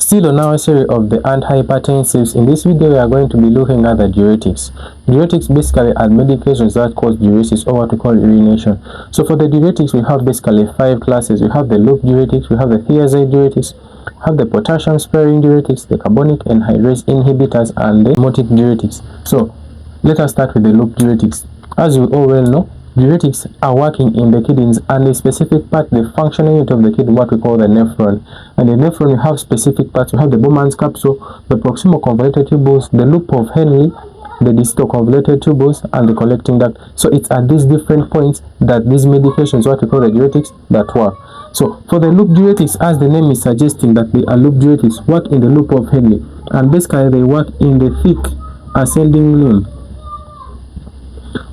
Still on our series of the antihypertensives, in this video we are going to be looking at the diuretics. Diuretics basically are medications that cause diuresis, or what we call urination. So for the diuretics, we have basically 5 classes. We have the loop diuretics, we have the thiazide diuretics, we have the potassium sparing diuretics, the carbonic anhydrase inhibitors, and the osmotic diuretics. So let us start with the loop diuretics. As you all well know, diuretics are working in the kidneys, and the specific part, the functional unit of the kidney, what we call the nephron. And the nephron, we have specific parts. We have the Bowman's capsule, the proximal convoluted tubules, the loop of Henle, the distal convoluted tubules, and the collecting duct. So it's at these different points that these medications, what we call the diuretics, that work. So for the loop diuretics, as the name is suggesting that they are loop diuretics, work in the loop of Henle, and basically they work in the thick ascending limb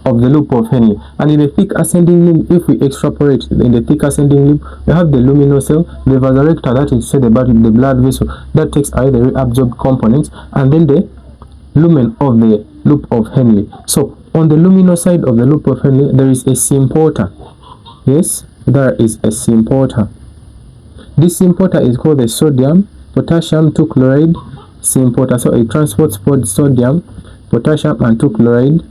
of the loop of Henle. And in the thick ascending limb, if we extrapolate in the thick ascending limb, we have the luminal cell, the vasorector, that is said about the blood vessel that takes away the reabsorbed components, and then the lumen of the loop of Henle. So on the luminal side of the loop of Henle, there is a symporter. Yes, there is a symporter. This symporter is called the sodium potassium 2 chloride symporter. So it transports both sodium, potassium, and 2 chloride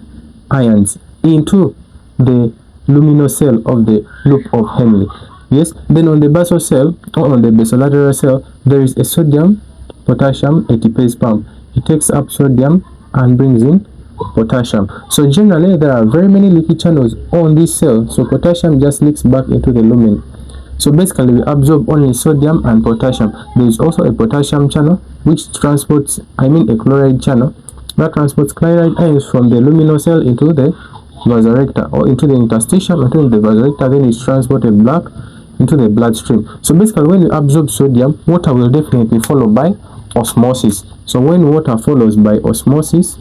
ions into the luminal cell of the loop of Henle. Yes, then on the basal cell, or on the basolateral cell, there is a sodium potassium ATPase pump. It takes up sodium and brings in potassium. So generally there are very many leaky channels on this cell, so potassium just leaks back into the lumen. So basically we absorb only sodium and potassium. There is also a potassium channel which transports, a chloride channel that transports chloride ions from the luminal cell into the vasorector, or into the interstitium, into the vasorector, then it's transported back into the bloodstream. So basically when you absorb sodium, water will definitely follow by osmosis. So when water follows by osmosis,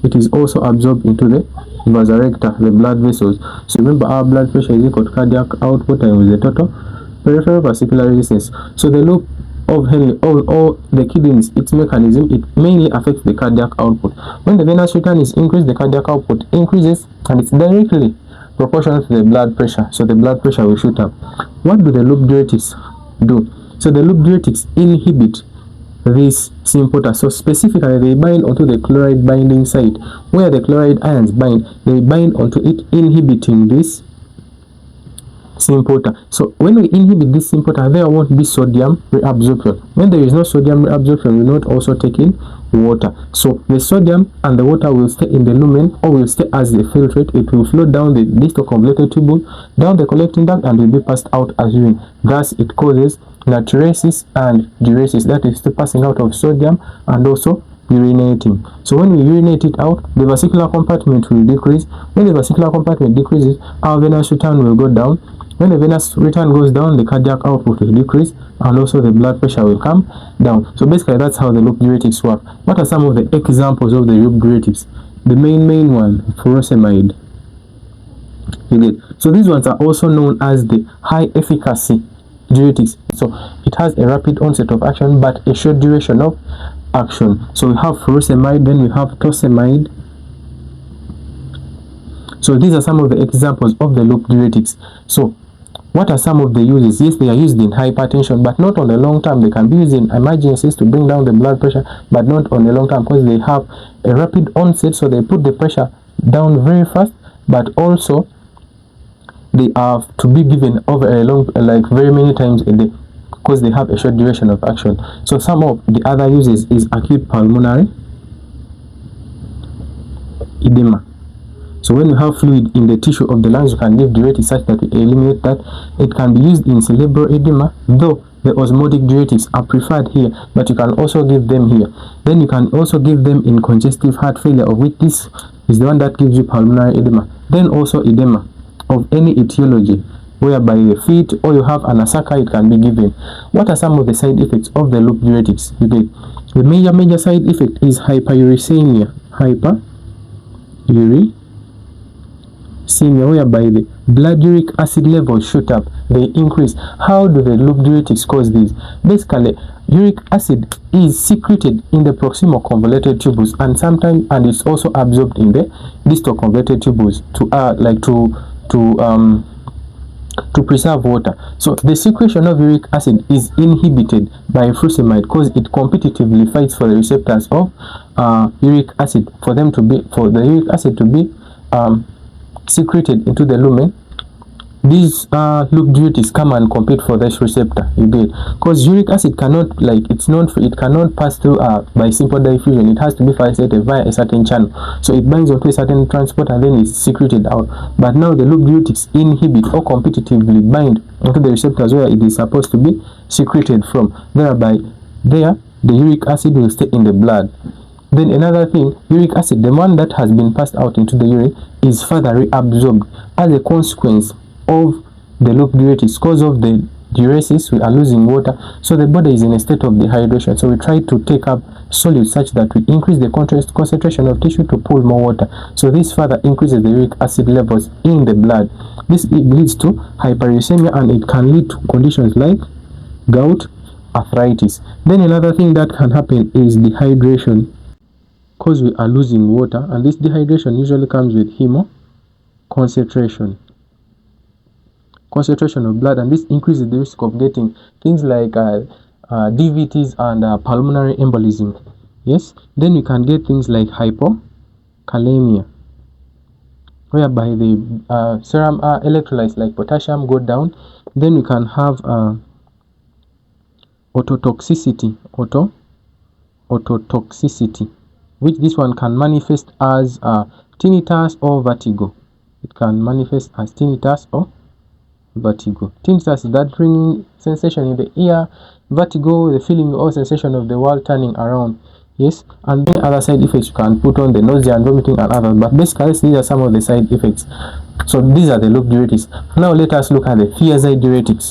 it is also absorbed into the vasorector, the blood vessels. So remember, our blood pressure is equal to cardiac output times the total peripheral vascular resistance. So the loop of Henle, or the kidneys, its mechanism, it mainly affects the cardiac output. When the venous return is increased, the cardiac output increases, and it's directly proportional to the blood pressure. So the blood pressure will shoot up. What do the loop diuretics do? So the loop diuretics inhibit this symporter. So specifically they bind onto the chloride binding site. Where the chloride ions bind, they bind onto it, inhibiting this symporter. So when we inhibit this symporter, there won't be sodium reabsorption. When there is no sodium reabsorption, we will not also take in water. So the sodium and the water will stay in the lumen, or will stay as the filtrate. It will flow down the distal convoluted tubule, down the collecting duct, and will be passed out as urine. Thus it causes natriuresis and diuresis, that is the passing out of sodium and also urinating. So when we urinate it out, the vesicular compartment will decrease. When the vesicular compartment decreases, our venous return will go down. When the venous return goes down, the cardiac output will decrease, and also the blood pressure will come down. So basically that's how the loop diuretics work. What are some of the examples of the loop diuretics? The main one, furosemide. So these ones are also known as the high efficacy diuretics. So it has a rapid onset of action but a short duration of action. So we have furosemide, then we have torsemide. So these are some of the examples of the loop diuretics. So what are some of the uses? Yes, they are used in hypertension, but not on the long term. They can be used in emergencies to bring down the blood pressure, but not on the long term, because they have a rapid onset, so they put the pressure down very fast, but also they are to be given over a long, like very many times a day, because they have a short duration of action. So some of the other uses is acute pulmonary edema. So when you have fluid in the tissue of the lungs, you can give diuretics such that it eliminate that. It can be used in cerebral edema, though the osmotic diuretics are preferred here, but you can also give them here. Then you can also give them in congestive heart failure, of which this is the one that gives you pulmonary edema. Then also edema of any etiology, whereby the feet, or you have an asaka, it can be given. What are some of the side effects of the loop diuretics? The major side effect is hyperuricemia. Whereby the blood uric acid levels shoot up, they increase. How do the loop diuretics cause this? Basically, uric acid is secreted in the proximal convoluted tubules, and sometimes, and it's also absorbed in the distal convoluted tubules to preserve water. So the secretion of uric acid is inhibited by furosemide because it competitively fights for the receptors of uric acid for the uric acid to be secreted into the lumen. These loop diuretics come and compete for this receptor, you get, because uric acid cannot, it cannot pass through by simple diffusion. It has to be facilitated via a certain channel, so it binds onto a certain transport and then it's secreted out. But now the loop diuretics inhibit or competitively bind onto the receptors where it is supposed to be secreted from, thereby the uric acid will stay in the blood. Then another thing, uric acid, the one that has been passed out into the urine, is further reabsorbed as a consequence of the loop diuretics. Because of the diuresis, we are losing water, so the body is in a state of dehydration. So we try to take up solids such that we increase the concentration of tissue to pull more water. So this further increases the uric acid levels in the blood. This leads to hyperuricemia, and it can lead to conditions like gout, arthritis. Then another thing that can happen is dehydration, because we are losing water, and this dehydration usually comes with concentration of blood, and this increases the risk of getting things like DVTs and pulmonary embolism. Yes, then you can get things like hypokalemia, whereby the serum electrolytes like potassium go down. Then you can have ototoxicity, which this one can manifest as tinnitus or vertigo. It can manifest as tinnitus or vertigo. Tinnitus is that ringing sensation in the ear. Vertigo, the feeling or sensation of the world turning around. Yes, and then other side effects you can put on the nausea and vomiting and others. But basically, these are some of the side effects. So these are the loop diuretics. Now let us look at the thiazide diuretics.